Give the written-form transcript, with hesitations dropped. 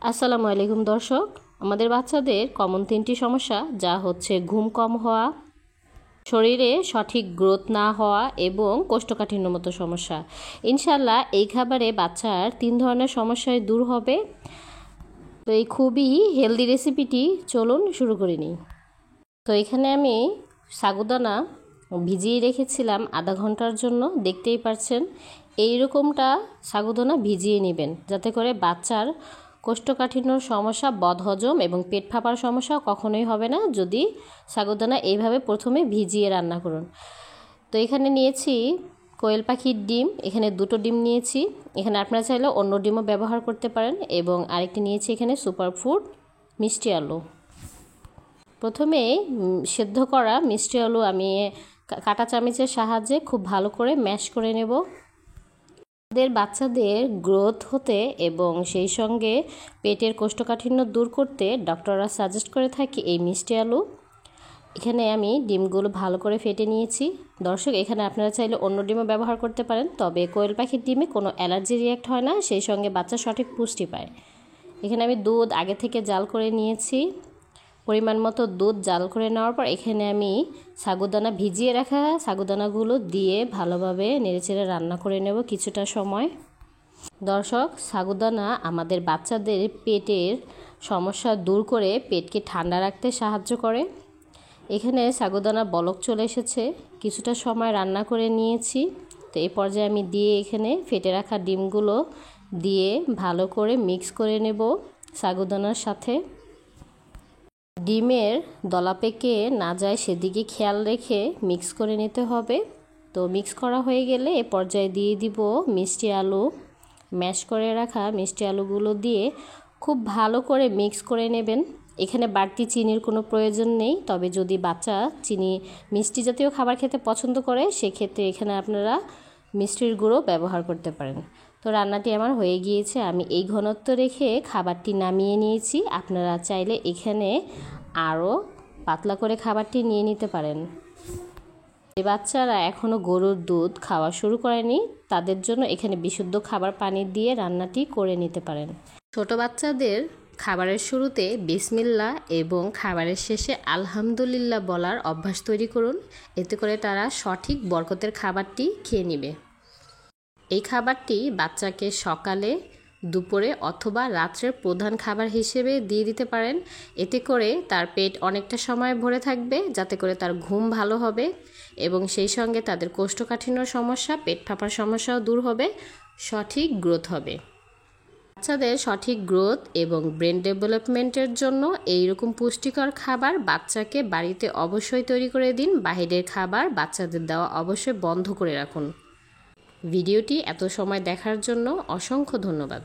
আসসালামু আলাইকুম দর্শক, আমাদের বাচ্চাদের কমন 3টি সমস্যা, যা হচ্ছে ঘুম কম হওয়া, শরীরে সঠিক গ্রোথ না হওয়া এবং কোষ্ঠকাঠিন্যমতো সমস্যা। ইনশাল্লাহ এই খাবারে বাচ্চার 3 ধরনের সমস্যাই দূর হবে। তো এই খুবই হেলদি রেসিপিটি চলুন শুরু করে নিই। তো এখানে আমি সাগুদানা ভিজিয়ে রেখেছিলাম আধা ঘন্টার জন্য। দেখতেই পাচ্ছেন এইরকমটা সাগুদানা ভিজিয়ে নেবেন, যাতে করে বাচ্চার কোষ্ঠকাঠিন্যর সমস্যা, বদহজম এবং পেট ফাঁপার সমস্যা কখনোই হবে না যদি সাগুদানা এইভাবে প্রথমে ভিজিয়ে রান্না করুন। তো এখানে নিয়েছি কোয়েল পাখির ডিম, এখানে 2টো ডিম নিয়েছি। এখানে আপনারা চাইলে অন্য ডিমও ব্যবহার করতে পারেন। এবং আরেকটি নিয়েছি এখানে সুপারফুড মিষ্টি আলু। প্রথমে সেদ্ধ করা মিষ্টি আলু আমি কাঁটা চামচের সাহায্যে খুব ভালো করে ম্যাশ করে নেব। আমাদের বাচ্চাদের গ্রোথ হতে এবং সেই সঙ্গে পেটের কোষ্ঠকাঠিন্য দূর করতে ডক্টররা সাজেস্ট করে থাকি এই মিষ্টি আলু। এখানে আমি ডিমগুলো ভালো করে ফেটে নিয়েছি। দর্শক, এখানে আপনারা চাইলে অন্য ডিমও ব্যবহার করতে পারেন, তবে কোয়েল পাখির ডিমে কোনো অ্যালার্জি রিঅ্যাক্ট হয় না, সেই সঙ্গে বাচ্চা সঠিক পুষ্টি পায়। এখানে আমি দুধ আগে থেকে জাল করে নিয়েছি। পরিমাণ মতো দুধ জাল করে নেওয়ার পর এখানে আমি সাগুদানা ভিজিয়ে রাখা সাগুদানাগুলো দিয়ে ভালোভাবে নেড়েচেড়ে রান্না করে নেব কিছুটা সময়। দর্শক, সাগুদানা আমাদের বাচ্চাদের পেটের সমস্যা দূর করে পেটকে ঠান্ডা রাখতে সাহায্য করে। এখানে সাগুদানা বলক চলে এসেছে, কিছুটা সময় রান্না করে নিয়েছি। তো এই পর্যায়ে আমি দিয়ে এখানে ফেটে রাখা ডিমগুলো দিয়ে ভালো করে মিক্স করে নেব সাগুদানার সাথে। ডিমের দলা পেকে না যায় সেদিকে খেয়াল রেখে মিক্স করে নিতে হবে। তো মিক্স করা হয়ে গেলে এ পর্যায়ে দিয়ে দিব মিষ্টি আলু। ম্যাশ করে রাখা মিষ্টি আলুগুলো দিয়ে খুব ভালো করে মিক্স করে নেবেন। এখানে বাড়তি চিনির কোনো প্রয়োজন নেই, তবে যদি বাচ্চা চিনি মিষ্টি জাতীয় খাবার খেতে পছন্দ করে সেক্ষেত্রে এখানে আপনারা মিষ্টির গুঁড়ো ব্যবহার করতে পারেন। তো রান্নাটি আমার হয়ে গিয়েছে, আমি এই ঘনত্ব রেখে খাবারটি নামিয়ে নিয়েছি। আপনারা চাইলে এখানে আরও পাতলা করে খাবারটি নিয়ে নিতে পারেন। যে বাচ্চারা এখনও গরুর দুধ খাওয়া শুরু করেনি তাদের জন্য এখানে বিশুদ্ধ খাবার পানি দিয়ে রান্নাটি করে নিতে পারেন। ছোট বাচ্চাদের খাবারের শুরুতে বিসমিল্লাহ এবং খাবারের শেষে আলহামদুলিল্লাহ বলার অভ্যাস তৈরি করুন, এতে করে তারা সঠিক বরকতের খাবারটি খেয়ে নেবে। এই খাবারটি বাচ্চাকে সকালে, দুপুরে অথবা রাত্রের প্রধান খাবার হিসেবে দিয়ে দিতে পারেন। এতে করে তার পেট অনেকটা সময় ভরে থাকবে, যাতে করে তার ঘুম ভালো হবে এবং সেই সঙ্গে তাদের কোষ্ঠকাঠিন্যর সমস্যা, পেট ফাঁপার সমস্যাও দূর হবে, সঠিক গ্রোথ হবে। বাচ্চাদের সঠিক গ্রোথ এবং ব্রেন ডেভেলপমেন্টের জন্য এইরকম পুষ্টিকর খাবার বাচ্চাকে বাড়িতে অবশ্যই তৈরি করে দিন। বাইরের খাবার বাচ্চাদের দেওয়া অবশ্যই বন্ধ করে রাখুন। ভিডিওটি এত সময় দেখার জন্য অসংখ্য ধন্যবাদ।